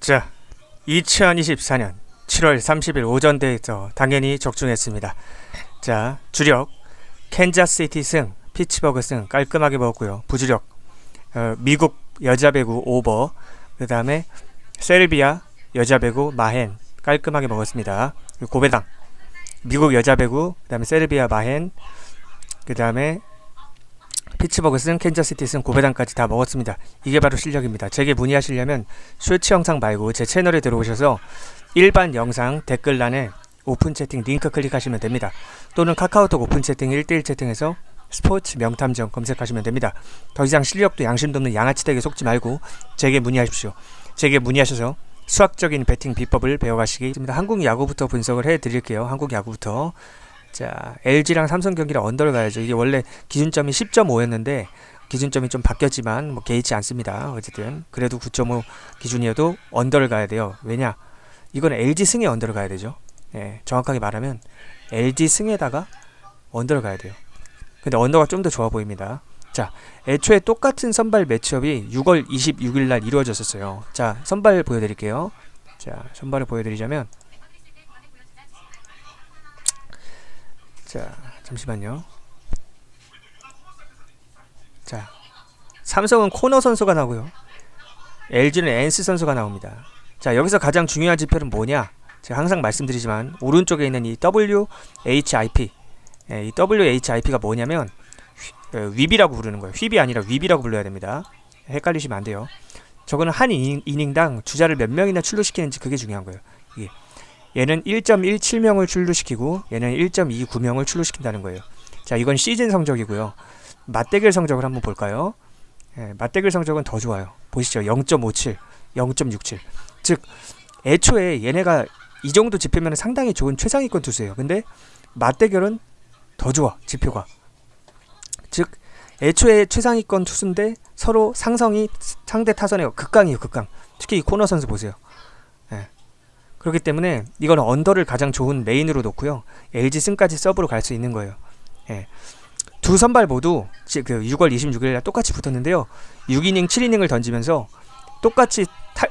자, 2024년 7월 30일 오전 데이터 당연히 적중했습니다. 자, 주력 캔자스시티 승, 피츠버그 승 깔끔하게 먹었고요. 부주력 미국 여자 배구 오버, 그 다음에 셀비아 여자 배구 마헨 깔끔하게 먹었습니다. 고배당 미국 여자 배구, 그 다음에 셀비아 마헨, 그 다음에 피츠버그 승, 캔자스시티 승, 고배당까지 다 먹었습니다. 이게 바로 실력입니다. 제게 문의하시려면 쇼츠 영상 말고 제 채널에 들어오셔서 일반 영상 댓글란에 오픈 채팅 링크 클릭하시면 됩니다. 또는 카카오톡 오픈 채팅 1대1 채팅에서 스포츠 명탐정 검색하시면 됩니다. 더 이상 실력도 양심도 없는 양아치들에게 속지 말고 제게 문의하십시오. 제게 문의하셔서 수학적인 배팅 비법을 배워가시기 바랍니다. 한국 야구부터 분석을 해드릴게요. 한국 야구부터. 자, LG랑 삼성 경기를 언더를 가야죠. 이게 원래 기준점이 10.5였는데 기준점이 좀 바뀌었지만 뭐 개의치 않습니다. 어쨌든 그래도 9.5 기준이어도 언더를 가야 돼요. 왜냐? 이건 LG 승에 언더를 가야 되죠. 예, 정확하게 말하면 LG 승에다가 언더를 가야 돼요. 근데 언더가 좀 더 좋아 보입니다. 자, 애초에 똑같은 선발 매치업이 6월 26일 날 이루어졌었어요. 자, 선발 보여드릴게요. 자, 선발을 보여드리자면, 자, 잠시만요. 자, 삼성은 코너 선수가 나오고요. LG는 엔스 선수가 나옵니다. 자, 여기서 가장 중요한 지표는 뭐냐? 제가 항상 말씀드리지만 오른쪽에 있는 이 WHIP, 이 WHIP가 뭐냐면 윕이라고 부르는 거예요. 윕이 아니라 윕이라고 불러야 됩니다. 헷갈리시면 안 돼요. 저거는 한 이닝당 주자를 몇 명이나 출루시키는지 그게 중요한 거예요. 이게. 얘는 1.17명을 출루시키고 얘는 1.29명을 출루시킨다는 거예요. 자, 이건 시즌 성적이고요. 맞대결 성적을 한번 볼까요? 예, 맞대결 성적은 더 좋아요. 보시죠. 0.57, 0.67. 즉 애초에 얘네가 이 정도 지표면 상당히 좋은 최상위권 투수예요. 근데 맞대결은 더 좋아, 지표가. 즉 애초에 최상위권 투수인데 서로 상성이 상대 타선의 극강이에요. 극강. 특히 이 코너 선수 보세요. 예. 그렇기 때문에 이건 언더를 가장 좋은 메인으로 놓고요. LG 승까지 서브로 갈 수 있는 거예요. 예. 두 선발 모두 그 6월 26일날 똑같이 붙었는데요. 6이닝 7이닝을 던지면서 똑같이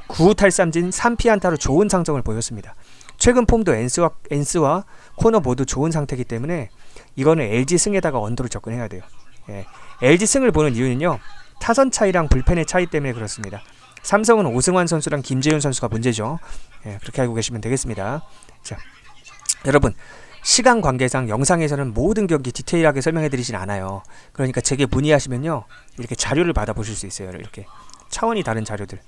9후 탈삼진 3피안타로 좋은 상성을 보였습니다. 최근 폼도 엔스와 코너 모두 좋은 상태이기 때문에 이거는 LG 승에다가 언더를 접근해야 돼요. 예. LG 승을 보는 이유는요, 타선 차이랑 불펜의 차이 때문에 그렇습니다. 삼성은 오승환 선수랑 김재윤 선수가 문제죠. 예, 그렇게 알고 계시면 되겠습니다. 자, 여러분, 시간 관계상 영상에서는 모든 경기 디테일하게 설명해 드리진 않아요. 그러니까 제게 문의하시면요, 이렇게 자료를 받아보실 수 있어요. 이렇게 차원이 다른 자료들.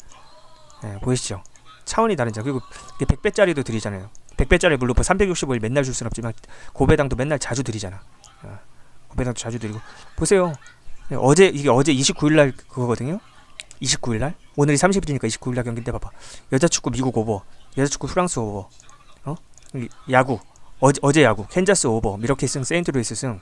예, 보이시죠? 차원이 다른 자료. 그리고 100배짜리도 드리잖아요. 100배짜리 물론 365일 맨날 줄 수는 없지만 고배당도 맨날 자주 드리잖아. 고배당도 자주 드리고. 보세요. 이게 어제 29일날 그거거든요. 29일날? 오늘이 30일이니까 29일날 경기인데 봐봐. 여자축구 미국 오버, 여자축구 프랑스 오버, 야구 어제 야구 캔자스 오버, 미러키 승, 세인트루이스 승,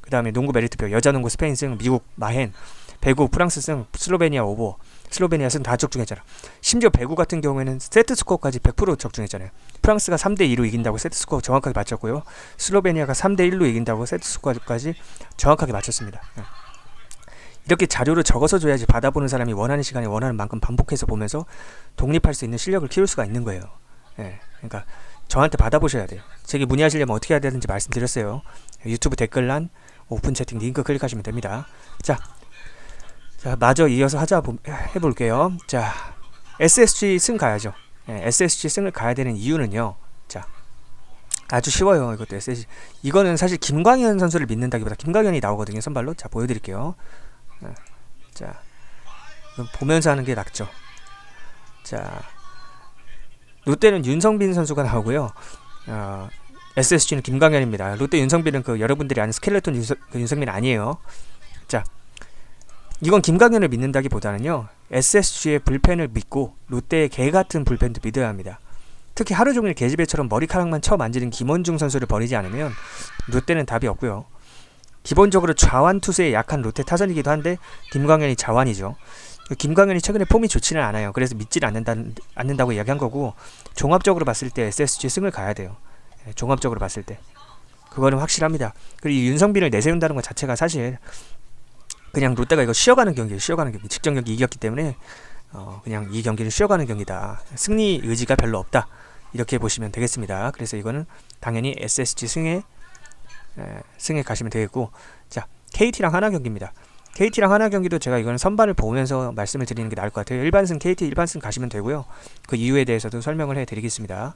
그 다음에 농구 메리트표, 여자농구 스페인 승, 미국 마헨, 배구 프랑스 승, 슬로베니아 오버, 슬로베니아 승 다 적중했잖아. 심지어 배구 같은 경우에는 세트스코어까지 100% 적중했잖아요. 프랑스가 3대2로 이긴다고 세트스코어 정확하게 맞췄고요. 슬로베니아가 3대1로 이긴다고 세트스코어까지 정확하게 맞췄습니다. 이렇게 자료를 적어서 줘야지 받아보는 사람이 원하는 시간에 원하는 만큼 반복해서 보면서 독립할 수 있는 실력을 키울 수가 있는 거예요. 예, 그러니까 저한테 받아보셔야 돼요. 제게 문의하시려면 어떻게 해야 되는지 말씀드렸어요. 유튜브 댓글란 오픈 채팅 링크 클릭하시면 됩니다. 자, 마저 이어서 해볼게요. 자, SSG 승 가야죠. 예, SSG 승을 가야 되는 이유는요. 자, 아주 쉬워요. 이것도 SSG. 이거는 사실 김광현 선수를 믿는다기보다 김광현이 나오거든요. 선발로. 자, 보여드릴게요. 자, 보면서 하는 게 낫죠. 자, 롯데는 윤성빈 선수가 나오고요. SSG는 김광현입니다. 롯데 윤성빈은 그 여러분들이 아는 스켈레톤 윤성빈 아니에요. 자, 이건 김광현을 믿는다기보다는요, SSG의 불펜을 믿고 롯데의 개같은 불펜도 믿어야 합니다. 특히 하루종일 계집애처럼 머리카락만 쳐 만지는 김원중 선수를 버리지 않으면 롯데는 답이 없고요. 기본적으로 좌완 투수에 약한 롯데 타선이기도 한데 김광현이 좌완이죠. 김광현이 최근에 폼이 좋지는 않아요. 그래서 믿지는 않는다고 이야기한 거고, 종합적으로 봤을 때 SSG 승을 가야 돼요. 종합적으로 봤을 때 그거는 확실합니다. 그리고 윤성빈을 내세운다는 것 자체가 사실 그냥 롯데가 이거 쉬어가는 경기예요. 쉬어가는 경기. 직전 경기 이겼기 때문에 그냥 이 경기를 쉬어가는 경기다. 승리 의지가 별로 없다. 이렇게 보시면 되겠습니다. 그래서 이거는 당연히 SSG 승에 가시면 되겠고, 자, KT랑 하나 경기입니다. KT랑 하나 경기도 제가 이거는 선발을 보면서 말씀을 드리는 게 나을 것 같아요. 일반승 KT 일반승 가시면 되고요. 그 이유에 대해서도 설명을 해드리겠습니다.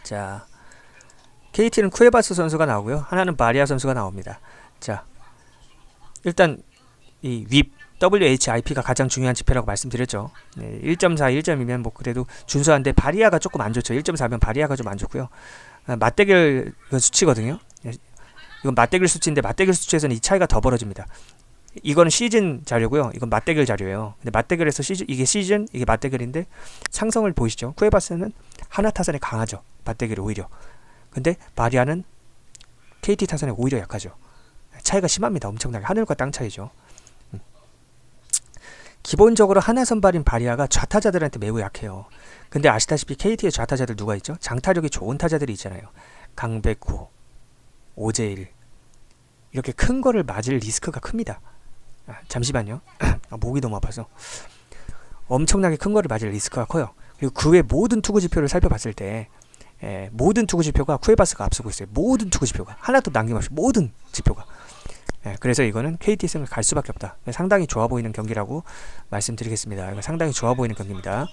자, KT는 쿠에바스 선수가 나오고요. 하나는 바리아 선수가 나옵니다. 자, 일단 이 윕 WHIP가 가장 중요한 지표라고 말씀드렸죠. 1.4, 1.2면 뭐 그래도 준수한데 바리아가 조금 안 좋죠. 1.4면 바리아가 좀 안 좋고요. 맞대결 수치거든요. 이건 맞대결 수치인데 맞대결 수치에서는 이 차이가 더 벌어집니다. 이거는 시즌 자료고요. 이건 맞대결 자료예요. 근데 맞대결에서 이게 시즌, 이게 맞대결인데 상성을 보이시죠? 쿠에바스는 하나 타선에 강하죠. 맞대결이 오히려. 근데 바리아는 KT 타선에 오히려 약하죠. 차이가 심합니다. 엄청나게. 하늘과 땅 차이죠. 기본적으로 하나 선발인 바리아가 좌타자들한테 매우 약해요. 근데 아시다시피 KT의 좌타자들 누가 있죠? 장타력이 좋은 타자들이 있잖아요. 강백호, 오재일. 이렇게 큰 거를 맞을 리스크가 큽니다. 잠시만요. 목이 너무 아파서. 엄청나게 큰 거를 맞을 리스크가 커요. 그리고 그 외 모든 투구 지표를 살펴봤을 때 모든 투구 지표가 쿠에바스가 앞서고 있어요. 모든 투구 지표가. 하나도 남김없이 모든 지표가. 그래서 이거는 KT 승을 갈 수밖에 없다. 상당히 좋아 보이는 경기라고 말씀드리겠습니다. 이거 상당히 좋아 보이는 경기입니다.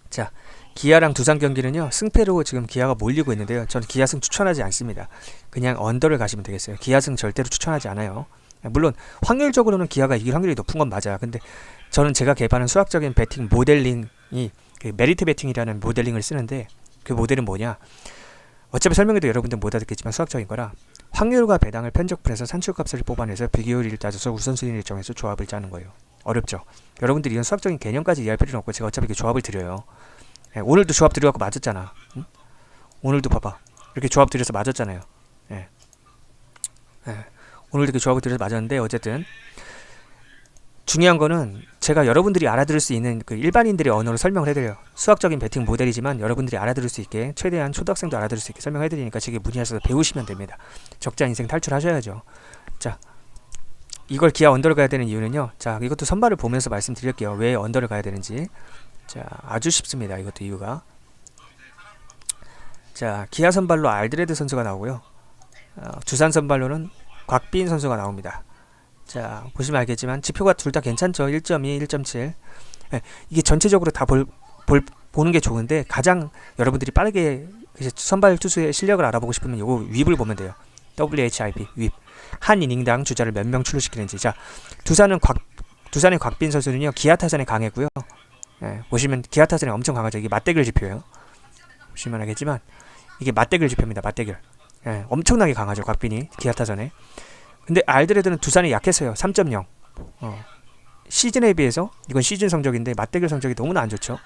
자, 기아랑 두산 경기는요, 승패로 지금 기아가 몰리고 있는데요. 저는 기아승 추천하지 않습니다. 그냥 언더를 가시면 되겠어요. 기아승 절대로 추천하지 않아요. 물론 확률적으로는 기아가 이길 확률이 높은 건 맞아요. 근데 저는 제가 개발한 수학적인 배팅 모델링이 그 메리트 배팅이라는 모델링을 쓰는데, 그 모델은 뭐냐, 어차피 설명해도 여러분들 못 알아듣겠지만 수학적인 거라 확률과 배당을 편적분해서 산출값을 뽑아내서 비교율을 따져서 우선순위를 정해서 조합을 짜는 거예요. 어렵죠. 여러분들이 이런 수학적인 개념까지 이해할 필요는 없고, 제가 어차피 그 조합을 드려요. 오늘도 조합 드려갖고 맞았잖아. 응? 오늘도 봐봐. 이렇게 조합 드려서 맞았잖아요. 오늘도 그 조합을 드려서 맞았는데, 어쨌든 중요한 거는 제가 여러분들이 알아들을 수 있는 그 일반인들의 언어로 설명을 해드려요. 수학적인 배팅 모델이지만 여러분들이 알아들을 수 있게, 최대한 초등학생도 알아들을 수 있게 설명해드리니까 제게 문의하셔서 배우시면 됩니다. 적자 인생 탈출하셔야죠. 자, 이걸 기아 언더를 가야 되는 이유는요, 자, 이것도 선발을 보면서 말씀드릴게요. 왜 언더를 가야 되는지. 자, 아주 쉽습니다. 이것도 이유가. 자, 기아 선발로 알드레드 선수가 나오고요. 두산 선발로는 곽빈 선수가 나옵니다. 자, 보시면 알겠지만 지표가 둘 다 괜찮죠. 1.2, 1.7. 이게 전체적으로 다 보는 게 좋은데, 가장 여러분들이 빠르게 선발 투수의 실력을 알아보고 싶으면 요거 윕을 보면 돼요. WHIP, 윕. 한 이닝당 주자를 몇 명 출루시키는지. 자, 두산의 곽빈 선수는요, 기아 타선에 강했고요. 보시면 기아 타선에 엄청 강하죠. 이게 맞대결 지표예요. 보시면 알겠지만 이게 맞대결 지표입니다. 맞대결. 엄청나게 강하죠. 곽빈이 기아 타선에. 근데 알드레드는 두산이 약했어요. 3.0. 시즌에 비해서, 이건 시즌 성적인데 맞대결 성적이 너무나 안 좋죠.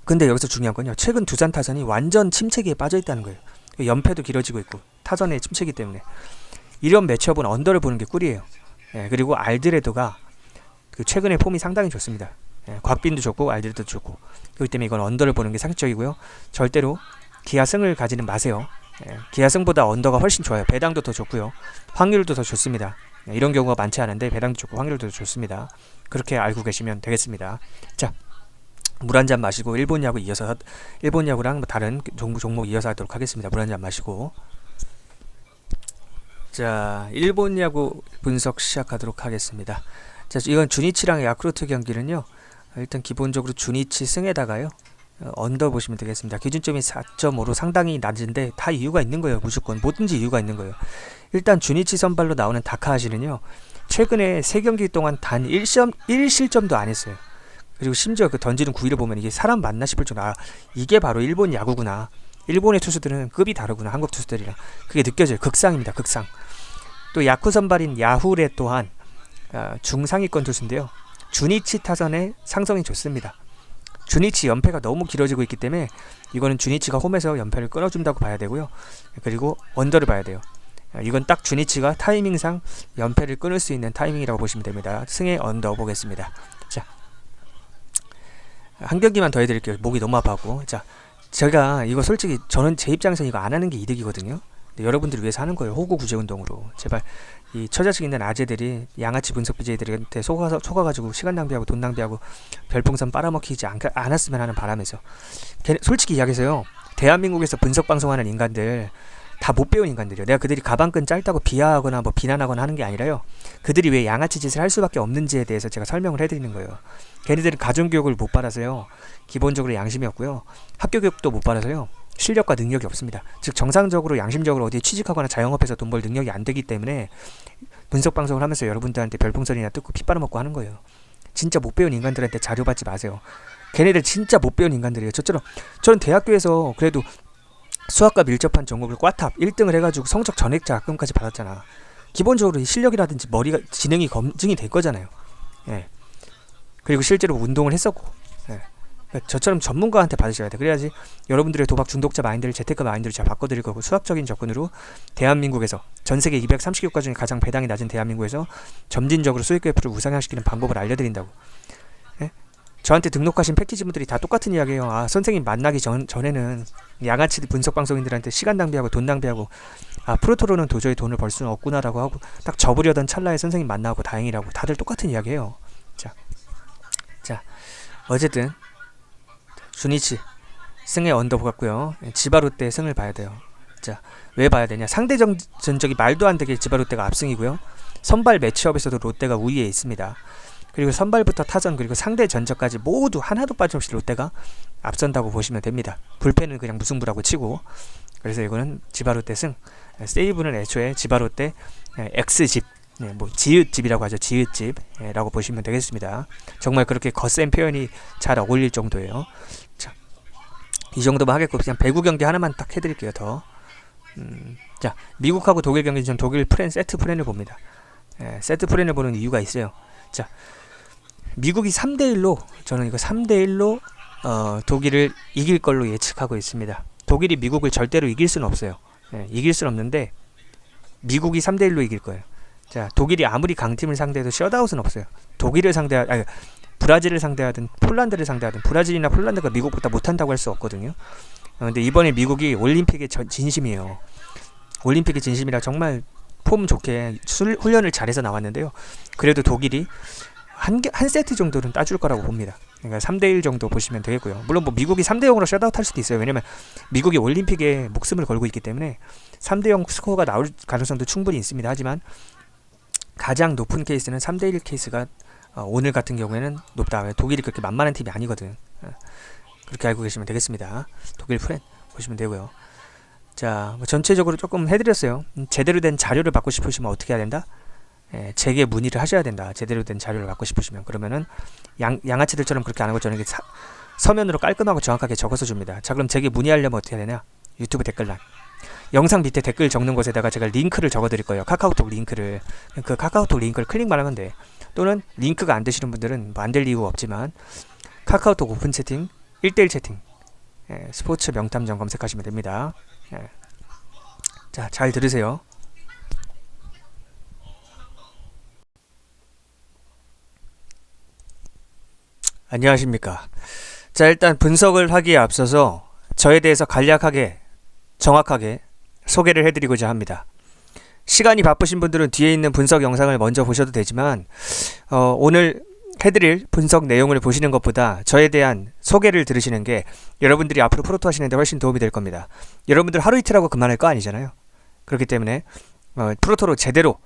근데 여기서 중요한 건요, 최근 두산 타선이 완전 침체기에 빠져 있다는 거예요. 연패도 길어지고 있고 타선의 침체기 때문에 이런 매치업은 언더를 보는 게 꿀이에요. 그리고 알드레드가 그 최근에 폼이 상당히 좋습니다. 곽빈도 좋고 알드레드도 좋고, 그렇기 때문에 이건 언더를 보는 게 상식적이고요. 절대로 기아승을 가지는 마세요. 기아승보다 언더가 훨씬 좋아요. 배당도 더 좋고요. 확률도 더 좋습니다. 이런 경우가 많지 않은데 배당도 좋고 확률도 좋습니다. 그렇게 알고 계시면 되겠습니다. 자, 물 한 잔 마시고 일본 야구 이어서, 일본 야구랑 다른 종목 이어서 하도록 하겠습니다. 물 한 잔 마시고. 자, 일본 야구 분석 시작하도록 하겠습니다. 자, 이건 주니치랑 야쿠르트 경기는요, 일단 기본적으로 주니치 승에다가요, 언더 보시면 되겠습니다. 기준점이 4.5로 상당히 낮은데 다 이유가 있는 거예요. 무조건 뭐든지 이유가 있는 거예요. 일단 주니치 선발로 나오는 다카하시는요, 최근에 3경기 동안 단 1실점도 안 했어요. 그리고 심지어 그 던지는 구위를 보면 이게 사람 맞나 싶을 정도, 이게 바로 일본 야구구나. 일본의 투수들은 급이 다르구나. 한국 투수들이랑. 그게 느껴져요. 극상입니다. 극상. 또 야쿠 선발인 야후레 또한 중상위권 투수인데요, 주니치 타선의 상성이 좋습니다. 주니치 연패가 너무 길어지고 있기 때문에 이거는 주니치가 홈에서 연패를 끊어준다고 봐야 되고요. 그리고 언더를 봐야 돼요. 이건 딱 주니치가 타이밍상 연패를 끊을 수 있는 타이밍이라고 보시면 됩니다. 승에 언더 보겠습니다. 자, 한 경기만 더 해드릴게요. 목이 너무 아파갖고. 자, 제가 이거 솔직히 저는 제 입장에서 이거 안 하는 게 이득이거든요. 여러분들을 위해서 하는 거예요. 호구 구제 운동으로. 제발 이 처자식 있는 아재들이 양아치 분석 BJ들한테 속아가지고 시간 낭비하고 돈 낭비하고 별풍선 빨아먹히지 않았으면 하는 바람에서. 솔직히 이야기해서요, 대한민국에서 분석 방송하는 인간들 다 못 배운 인간들이요. 내가 그들이 가방끈 짧다고 비하하거나 뭐 비난하거나 하는 게 아니라요, 그들이 왜 양아치 짓을 할 수밖에 없는지에 대해서 제가 설명을 해드리는 거예요. 걔네들은 가정교육을 못 받아서요, 기본적으로 양심이 없고요, 학교교육도 못 받아서요, 실력과 능력이 없습니다. 즉 정상적으로 양심적으로 어디에 취직하거나 자영업해서 돈 벌 능력이 안 되기 때문에 분석방송을 하면서 여러분들한테 별풍선이나 뜯고 피 빨아먹고 하는 거예요. 진짜 못 배운 인간들한테 자료 받지 마세요. 걔네들 진짜 못 배운 인간들이에요. 저는 대학교에서 그래도 수학과 밀접한 전공을 꽈탑 1등을 해가지고 성적 전액자금까지 받았잖아. 기본적으로 실력이라든지 머리가 지능이 검증이 될 거잖아요. 예. 그리고 실제로 운동을 했었고. 예. 저처럼 전문가한테 받으셔야 돼. 그래야지 여러분들의 도박 중독자 마인드를 재테크 마인드로 잘 바꿔드릴 거고, 수학적인 접근으로 대한민국에서, 전세계 230국가 중에 가장 배당이 낮은 대한민국에서 점진적으로 수익 궤표를 우상향시키는 방법을 알려드린다고. 예? 저한테 등록하신 패키지분들이 다 똑같은 이야기예요. 아, 선생님 만나기 전에는 양아치 분석방송인들한테 시간 낭비하고 돈 낭비하고, 아, 프로토로는 도저히 돈을 벌 수는 없구나라고 하고 딱 접으려던 찰나에 선생님 만나고 다행이라고. 다들 똑같은 이야기예요. 자 어쨌든 주니치 승의 언더 같고요. 지바롯데 승을 봐야 돼요. 자, 왜 봐야 되냐? 상대 전적이 말도 안 되게 지바롯데가 압승이고요. 선발 매치업에서도 롯데가 우위에 있습니다. 그리고 선발부터 타전 그리고 상대 전적까지 모두 하나도 빠짐없이 롯데가 앞선다고 보시면 됩니다. 불펜은 그냥 무승부라고 치고. 그래서 이거는 지바롯데 승. 세이브는 애초에 지바롯데 X집, 뭐 지읒집이라고 하죠. 지읒집이라고 보시면 되겠습니다. 정말 그렇게 거센 표현이 잘 어울릴 정도예요. 자, 이 정도만 하겠고 그냥 배구 경기 하나만 딱 해드릴게요. 더. 자, 미국하고 독일 경기 전 독일 세트 프렌을 봅니다. 세트 프렌을 보는 이유가 있어요. 자, 미국이 3대1로, 저는 이거 3대1로 독일을 이길 걸로 예측하고 있습니다. 독일이 미국을 절대로 이길 수는 없어요. 이길 수는 없는데 미국이 3대1로 이길 거예요. 자, 독일이 아무리 강팀을 상대해도 셧아웃은 없어요. 브라질을 상대하든 폴란드를 상대하든, 브라질이나 폴란드가 미국보다 못한다고 할 수 없거든요. 근데 이번에 미국이 올림픽의 진심이에요. 올림픽의 진심이라 정말 폼 좋게 훈련을 잘해서 나왔는데요. 그래도 독일이 한 세트 정도는 따줄 거라고 봅니다. 그러니까 3대1 정도 보시면 되겠고요. 물론 뭐 미국이 3대0으로 셧아웃 할 수도 있어요. 왜냐면 미국이 올림픽에 목숨을 걸고 있기 때문에 3대0 스코어가 나올 가능성도 충분히 있습니다. 하지만 가장 높은 케이스는 3대1 케이스가 오늘 같은 경우에는 높다. 독일이 그렇게 만만한 팀이 아니거든. 그렇게 알고 계시면 되겠습니다. 독일 프렌 보시면 되고요. 자, 뭐 전체적으로 조금 해드렸어요. 제대로 된 자료를 받고 싶으시면 어떻게 해야 된다? 제게 문의를 하셔야 된다. 제대로 된 자료를 받고 싶으시면. 그러면은 양아치들처럼 그렇게 안 하고 저는 서면으로 깔끔하고 정확하게 적어서 줍니다. 자, 그럼 제게 문의하려면 어떻게 해야 되냐? 유튜브 댓글란, 영상 밑에 댓글 적는 곳에다가 제가 링크를 적어 드릴 거예요. 카카오톡 링크를. 그 카카오톡 링크를 클릭만 하면 돼. 또는 링크가 안 되시는 분들은 뭐 안 될 이유가 없지만 카카오톡 오픈 채팅 1대1 채팅, 스포츠 명탐정 검색하시면 됩니다. 자, 잘 들으세요. 안녕하십니까. 자, 일단 분석을 하기에 앞서서 저에 대해서 간략하게 정확하게 소개를 해드리고자 합니다. 시간이 바쁘신 분들은 뒤에 있는 분석 영상을 먼저 보셔도 되지만 오늘 해드릴 분석 내용을 보시는 것보다 저에 대한 소개를 들으시는 게 여러분들이 앞으로 프로토 하시는데 훨씬 도움이 될 겁니다. 여러분들 하루 이틀 하고 그만할 거 아니잖아요. 그렇기 때문에 프로토로 제대로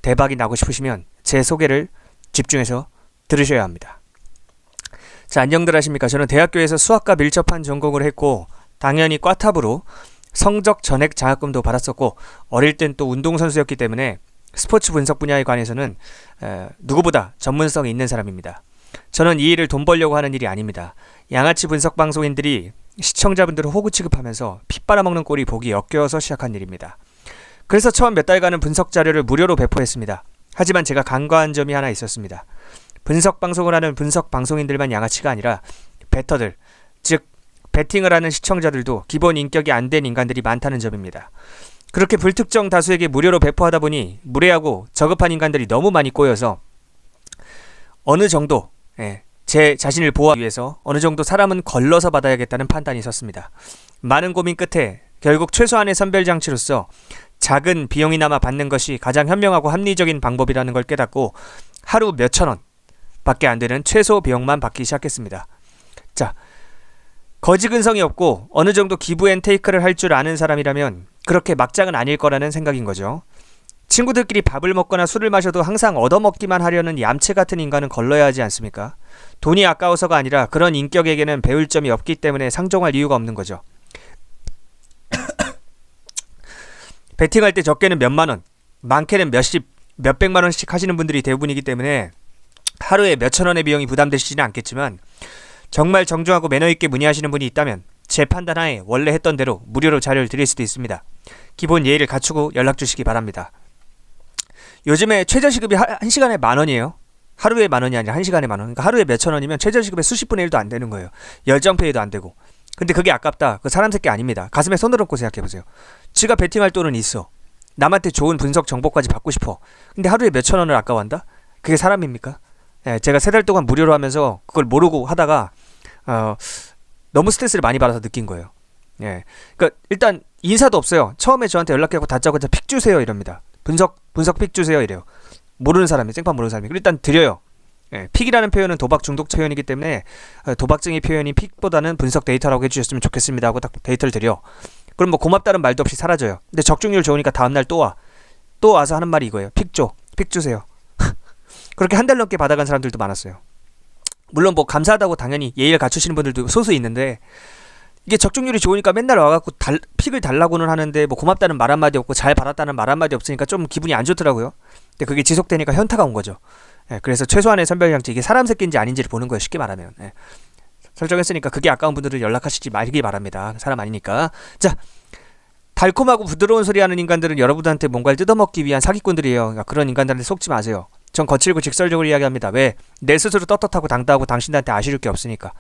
대박이 나고 싶으시면 제 소개를 집중해서 들으셔야 합니다. 자, 안녕들 하십니까. 저는 대학교에서 수학과 밀접한 전공을 했고 당연히 꽈탑으로 성적 전액 장학금도 받았었고 어릴 땐 또 운동선수였기 때문에 스포츠 분석 분야에 관해서는 누구보다 전문성이 있는 사람입니다. 저는 이 일을 돈 벌려고 하는 일이 아닙니다. 양아치 분석 방송인들이 시청자분들을 호구 취급하면서 피 빨아먹는 꼴이 보기 역겨워서 시작한 일입니다. 그래서 처음 몇 달간은 분석 자료를 무료로 배포했습니다. 하지만 제가 간과한 점이 하나 있었습니다. 분석 방송을 하는 분석 방송인들만 양아치가 아니라 베터들, 즉 베팅을 하는 시청자들도 기본 인격이 안 된 인간들이 많다는 점입니다. 그렇게 불특정 다수에게 무료로 배포하다 보니 무례하고 저급한 인간들이 너무 많이 꼬여서 어느 정도 제 자신을 보호하기 위해서 어느 정도 사람은 걸러서 받아야겠다는 판단이 섰습니다. 많은 고민 끝에 결국 최소한의 선별장치로서 작은 비용이나마 받는 것이 가장 현명하고 합리적인 방법이라는 걸 깨닫고 하루 몇천 원 밖에 안 되는 최소 비용만 받기 시작했습니다. 자, 거지 근성이 없고 어느 정도 기브 앤 테이크를 할 줄 아는 사람이라면 그렇게 막장은 아닐 거라는 생각인 거죠. 친구들끼리 밥을 먹거나 술을 마셔도 항상 얻어먹기만 하려는 얌체 같은 인간은 걸러야 하지 않습니까? 돈이 아까워서가 아니라 그런 인격에게는 배울 점이 없기 때문에 상종할 이유가 없는 거죠. 베팅할 때 적게는 몇만 원, 많게는 몇백만 원씩 하시는 분들이 대부분이기 때문에 하루에 몇천 원의 비용이 부담되시지는 않겠지만 정말 정중하고 매너있게 문의하시는 분이 있다면 제 판단하에 원래 했던 대로 무료로 자료를 드릴 수도 있습니다. 기본 예의를 갖추고 연락주시기 바랍니다. 요즘에 최저시급이 1시간에 만원이에요. 하루에 만원이 아니라 1시간에 만원. 그러니까 하루에 몇천 원이면 최저시급의 수십 분의 1도 안 되는 거예요. 열정페이도 안 되고. 근데 그게 아깝다. 그 사람 새끼 아닙니다. 가슴에 손을 얹고 생각해보세요. 지가 베팅할 돈은 있어. 남한테 좋은 분석 정보까지 받고 싶어. 근데 하루에 몇천 원을 아까워한다? 그게 사람입니까? 예, 제가 3달 동안 무료로 하면서 그걸 모르고 하다가 너무 스트레스를 많이 받아서 느낀 거예요. 예, 그러니까 일단 인사도 없어요. 처음에 저한테 연락해서 다짜고짜 픽 주세요 이럽니다. 분석 픽 주세요 이래요. 모르는 사람이, 생판 모르는 사람이. 일단 드려요. 예, 픽이라는 표현은 도박 중독 표현이기 때문에 도박쟁이 표현이 픽보다는 분석 데이터라고 해주셨으면 좋겠습니다 하고 딱 데이터를 드려. 그럼 뭐 고맙다는 말도 없이 사라져요. 근데 적중률 좋으니까 다음날 또 와. 또 와서 하는 말이 이거예요. 픽 줘. 픽 주세요. 그렇게 한 달 넘게 받아간 사람들도 많았어요. 물론 뭐 감사하다고 당연히 예의를 갖추시는 분들도 소수 있는데 이게 적중률이 좋으니까 맨날 와갖고 픽을 달라고는 하는데 뭐 고맙다는 말 한마디 없고 잘 받았다는 말 한마디 없으니까 좀 기분이 안 좋더라고요. 근데 그게 지속되니까 현타가 온 거죠. 예, 그래서 최소한의 선별장치, 이게 사람 새끼인지 아닌지를 보는 거예요. 쉽게 말하면. 예. 설정했으니까 그게 아까운 분들을 연락하시지 말기 바랍니다. 사람 아니니까. 자, 달콤하고 부드러운 소리 하는 인간들은 여러분한테 뭔가를 뜯어먹기 위한 사기꾼들이에요. 그러니까 그런 인간들한테 속지 마세요. 전 거칠고 직설적으로 이야기합니다. 왜? 내 스스로 떳떳하고 당당하고 당신들한테 아쉬울 게 없으니까.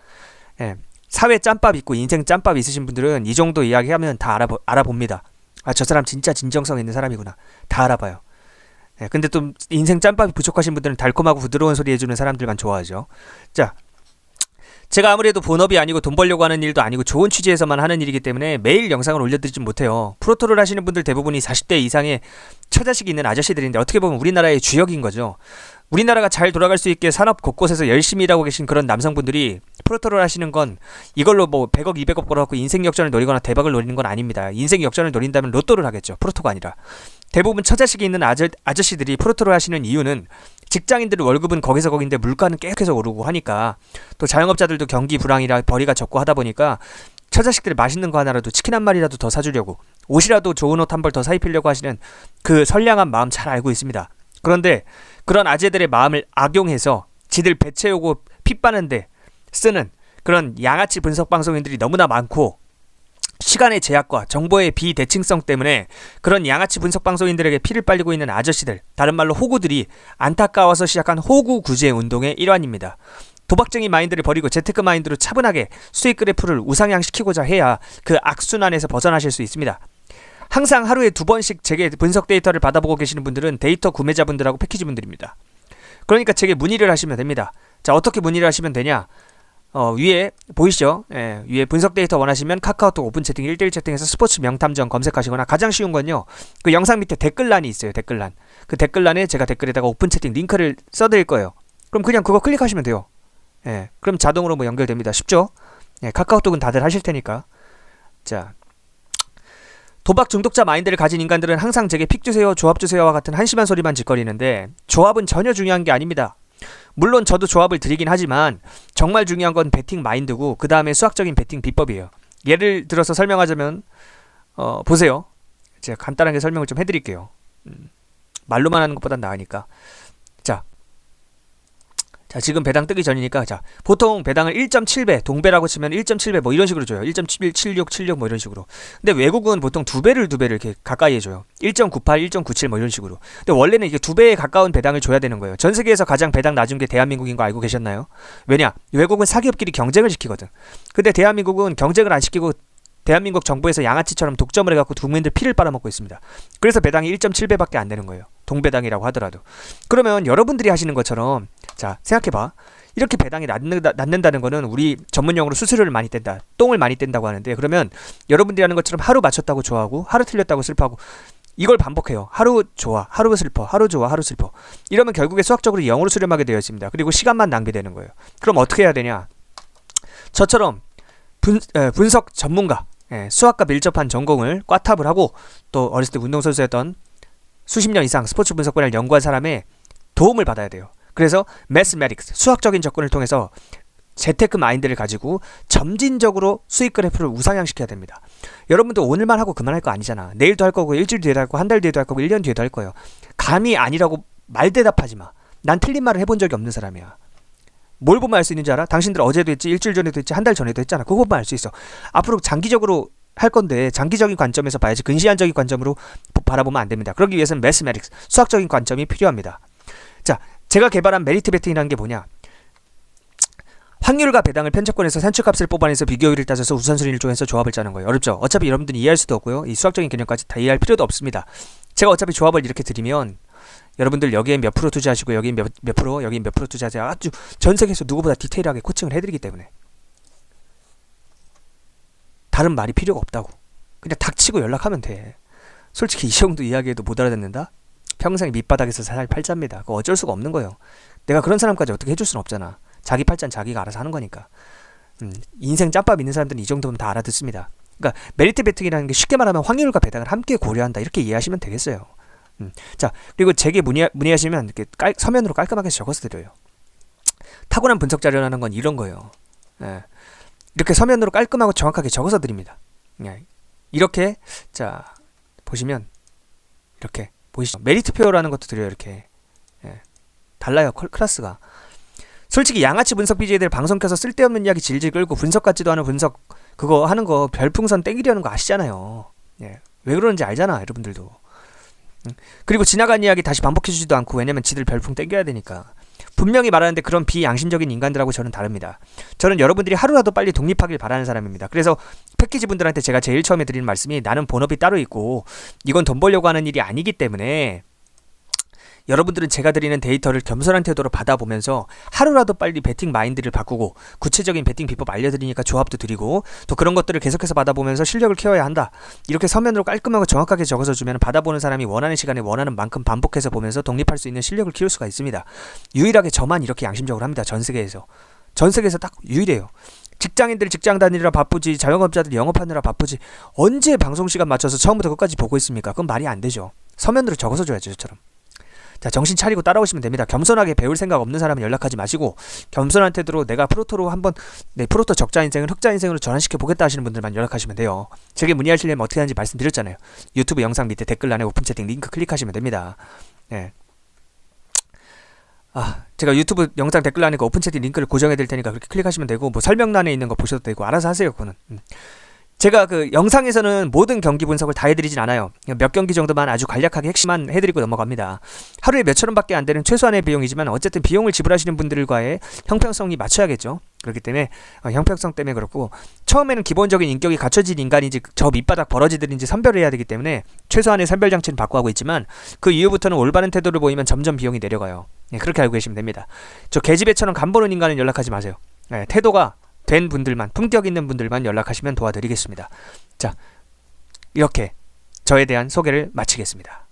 예. 사회 짬밥 있고 인생 짬밥 있으신 분들은 이 정도 이야기하면 다 알아봅니다. 아, 저 사람 진짜 진정성 있는 사람이구나. 다 알아봐요. 예, 근데 또 인생 짬밥이 부족하신 분들은 달콤하고 부드러운 소리 해주는 사람들만 좋아하죠. 자, 제가 아무래도 본업이 아니고 돈 벌려고 하는 일도 아니고 좋은 취지에서만 하는 일이기 때문에 매일 영상을 올려드리진 못해요. 프로토를 하시는 분들 대부분이 40대 이상의 처자식이 있는 아저씨들인데 어떻게 보면 우리나라의 주역인 거죠. 우리나라가 잘 돌아갈 수 있게 산업 곳곳에서 열심히 일하고 계신 그런 남성분들이 프로토를 하시는 건 이걸로 뭐 100억 200억 벌어갖고 인생 역전을 노리거나 대박을 노리는 건 아닙니다. 인생 역전을 노린다면 로또를 하겠죠. 프로토가 아니라. 대부분 처자식이 있는 아저씨들이 프로토를 하시는 이유는 직장인들 월급은 거기서 거긴데 물가는 계속해서 오르고 하니까, 또 자영업자들도 경기 불황이라 벌이가 적고 하다 보니까 처자식들이 맛있는 거 하나라도, 치킨 한 마리라도 더 사주려고, 옷이라도 좋은 옷 한 벌 더 사입히려고 하시는 그 선량한 마음 잘 알고 있습니다. 그런데 그런 아재들의 마음을 악용해서 지들 배 채우고 피 빠는데 쓰는 그런 양아치 분석 방송인들이 너무나 많고, 시간의 제약과 정보의 비대칭성 때문에 그런 양아치 분석 방송인들에게 피를 빨리고 있는 아저씨들, 다른 말로 호구들이 안타까워서 시작한 호구 구제 운동의 일환입니다. 도박쟁이 마인드를 버리고 재테크 마인드로 차분하게 수익 그래프를 우상향시키고자 해야 그 악순환에서 벗어나실 수 있습니다. 항상 하루에 2번씩 제게 분석 데이터를 받아보고 계시는 분들은 데이터 구매자분들하고 패키지분들입니다. 그러니까 제게 문의를 하시면 됩니다. 자, 어떻게 문의를 하시면 되냐? 위에 보이시죠? 예, 위에 분석 데이터 원하시면 카카오톡 오픈 채팅 1대1 채팅에서 스포츠 명탐정 검색하시거나, 가장 쉬운 건요, 그 영상 밑에 댓글란이 있어요. 댓글란. 그 댓글란에 제가 댓글에다가 오픈 채팅 링크를 써드릴 거예요. 그럼 그냥 그거 클릭하시면 돼요. 예, 그럼 자동으로 뭐 연결됩니다. 쉽죠? 예, 카카오톡은 다들 하실 테니까. 자, 도박 중독자 마인드를 가진 인간들은 항상 제게 픽 주세요, 조합 주세요와 같은 한심한 소리만 짓거리는데, 조합은 전혀 중요한 게 아닙니다. 물론 저도 조합을 드리긴 하지만 정말 중요한 건 베팅 마인드고, 그 다음에 수학적인 베팅 비법이에요. 예를 들어서 설명하자면 보세요. 제가 간단하게 설명을 좀 해드릴게요. 말로만 하는 것보단 나으니까. 자, 지금 배당 뜨기 전이니까, 자, 보통 배당을 1.7배, 동배라고 치면 1.7배 뭐 이런 식으로 줘요. 1.76, 뭐 이런 식으로. 근데 외국은 보통 2배를 이렇게 가까이 해줘요. 1.98, 1.97 뭐 이런 식으로. 근데 원래는 이게 2배에 가까운 배당을 줘야 되는 거예요. 전 세계에서 가장 배당 낮은 게 대한민국인 거 알고 계셨나요? 왜냐? 외국은 사기업끼리 경쟁을 시키거든. 근데 대한민국은 경쟁을 안 시키고 대한민국 정부에서 양아치처럼 독점을 해갖고 국민들 피를 빨아먹고 있습니다. 그래서 배당이 1.7배밖에 안 되는 거예요. 동배당이라고 하더라도. 그러면 여러분들이 하시는 것처럼, 자, 생각해봐. 이렇게 배당이 낮는다는 거는 우리 전문용어로 수수료를 많이 뗀다, 똥을 많이 뗀다고 하는데, 그러면 여러분들이 하는 것처럼 하루 맞췄다고 좋아하고 하루 틀렸다고 슬퍼하고 이걸 반복해요. 하루 좋아, 하루 슬퍼, 하루 좋아, 하루 슬퍼. 이러면 결국에 수학적으로 0으로 수렴하게 되어 있습니다. 그리고 시간만 낭비되는 거예요. 그럼 어떻게 해야 되냐? 저처럼 분석 전문가, 수학과 밀접한 전공을 꽈탑을 하고 또 어렸을 때 운동선수였던 수십 년 이상 스포츠 분석관을 연구한 사람의 도움을 받아야 돼요. 그래서 매스매틱스, 수학적인 접근을 통해서 재테크 마인드를 가지고 점진적으로 수익 그래프를 우상향시켜야 됩니다. 여러분도 오늘만 하고 그만할 거 아니잖아. 내일도 할 거고, 일주일 뒤에도 할 거고, 한 달 뒤에도 할 거고, 1년 뒤에도 할 거예요. 감이 아니라고 말대답하지 마. 난 틀린 말을 해본 적이 없는 사람이야. 뭘 보면 알 수 있는지 알아? 당신들 어제도 했지, 일주일 전에도 했지, 한 달 전에도 했잖아. 그거 보면 알 수 있어. 앞으로 장기적으로 할 건데 장기적인 관점에서 봐야지 근시안적인 관점으로 바라보면 안 됩니다. 그러기 위해서는 매스매틱스, 수학적인 관점이 필요합니다. 자, 제가 개발한 메리트 베팅이라는 게 뭐냐? 확률과 배당을 편차권에서 산출값을 뽑아내서 비교율을 따져서 우선순위를 정해서 조합을 짜는 거예요. 어렵죠? 어차피 여러분들이 이해할 수도 없고요. 이 수학적인 개념까지 다 이해할 필요도 없습니다. 제가 어차피 조합을 이렇게 드리면 여러분들 여기에 몇 프로 투자하시고 여기에 몇 프로, 여기에 몇 프로 투자하세요. 아주 전 세계에서 누구보다 디테일하게 코칭을 해드리기 때문에 다른 말이 필요가 없다고. 그냥 닥치고 연락하면 돼. 솔직히 이 정도 이야기해도 못 알아듣는다? 평생 밑바닥에서 살 팔자입니다. 그거 어쩔 수가 없는 거예요. 내가 그런 사람까지 어떻게 해줄 수는 없잖아. 자기 팔자는 자기가 알아서 하는 거니까. 인생 짬밥 있는 사람들은 이 정도면 다 알아듣습니다. 그러니까 메리트 베팅이라는 게 쉽게 말하면 확률과 배당을 함께 고려한다, 이렇게 이해하시면 되겠어요. 자, 그리고 제게 문의하시면 이렇게 서면으로 깔끔하게 적어서 드려요. 타고난 분석 자료라는 건 이런 거예요. 이렇게 서면으로 깔끔하고 정확하게 적어서 드립니다. 이렇게, 자, 보시면 이렇게 보이시죠? 메리트표라는 것도 드려요. 이렇게 달라요, 클래스가. 솔직히 양아치 분석 BJ들 방송 켜서 쓸데없는 이야기 질질 끌고 분석 같지도 않은 분석 그거 하는 거 별풍선 땡기려는 거 아시잖아요. 왜 그러는지 알잖아, 여러분들도. 그리고 지나간 이야기 다시 반복해주지도 않고, 왜냐면 지들 별풍 땡겨야 되니까. 분명히 말하는데 그런 비양심적인 인간들하고 저는 다릅니다. 저는 여러분들이 하루라도 빨리 독립하길 바라는 사람입니다. 그래서 패키지 분들한테 제가 제일 처음에 드리는 말씀이, 나는 본업이 따로 있고 이건 돈 벌려고 하는 일이 아니기 때문에 여러분들은 제가 드리는 데이터를 겸손한 태도로 받아보면서 하루라도 빨리 베팅 마인드를 바꾸고, 구체적인 베팅 비법 알려드리니까 조합도 드리고, 또 그런 것들을 계속해서 받아보면서 실력을 키워야 한다, 이렇게 서면으로 깔끔하고 정확하게 적어서 주면 받아보는 사람이 원하는 시간에 원하는 만큼 반복해서 보면서 독립할 수 있는 실력을 키울 수가 있습니다. 유일하게 저만 이렇게 양심적으로 합니다. 전 세계에서 딱 유일해요. 직장인들 직장 다니느라 바쁘지, 자영업자들 영업하느라 바쁘지, 언제 방송시간 맞춰서 처음부터 끝까지 보고 있습니까? 그건 말이 안 되죠. 서면으로 적어서 줘야죠, 저처럼. 자, 정신 차리고 따라오시면 됩니다. 겸손하게 배울 생각 없는 사람은 연락하지 마시고, 겸손한 태도로 내가 프로토로 한번 내 프로토 적자 인생을 흑자 인생으로 전환시켜 보겠다 하시는 분들만 연락하시면 돼요. 제게 문의하시려면 어떻게 하는지 말씀드렸잖아요. 유튜브 영상 밑에 댓글란에 오픈 채팅 링크 클릭하시면 됩니다. 제가 유튜브 영상 댓글란에 그 오픈 채팅 링크를 고정해 드릴 테니까 그렇게 클릭하시면 되고, 뭐 설명란에 있는 거 보셔도 되고, 알아서 하세요. 그거는. 제가 그 영상에서는 모든 경기 분석을 다 해드리진 않아요. 몇 경기 정도만 아주 간략하게 핵심만 해드리고 넘어갑니다. 하루에 몇천 원밖에 안 되는 최소한의 비용이지만 어쨌든 비용을 지불하시는 분들과의 형평성이 맞춰야겠죠. 그렇기 때문에 형평성 때문에 그렇고, 처음에는 기본적인 인격이 갖춰진 인간인지 저 밑바닥 버러지들인지 선별을 해야 되기 때문에 최소한의 선별 장치는 바꿔하고 있지만, 그 이후부터는 올바른 태도를 보이면 점점 비용이 내려가요. 그렇게 알고 계시면 됩니다. 저 계집애처럼 간보는 인간은 연락하지 마세요. 태도가 된 분들만, 품격 있는 분들만 연락하시면 도와드리겠습니다. 자, 이렇게 저에 대한 소개를 마치겠습니다.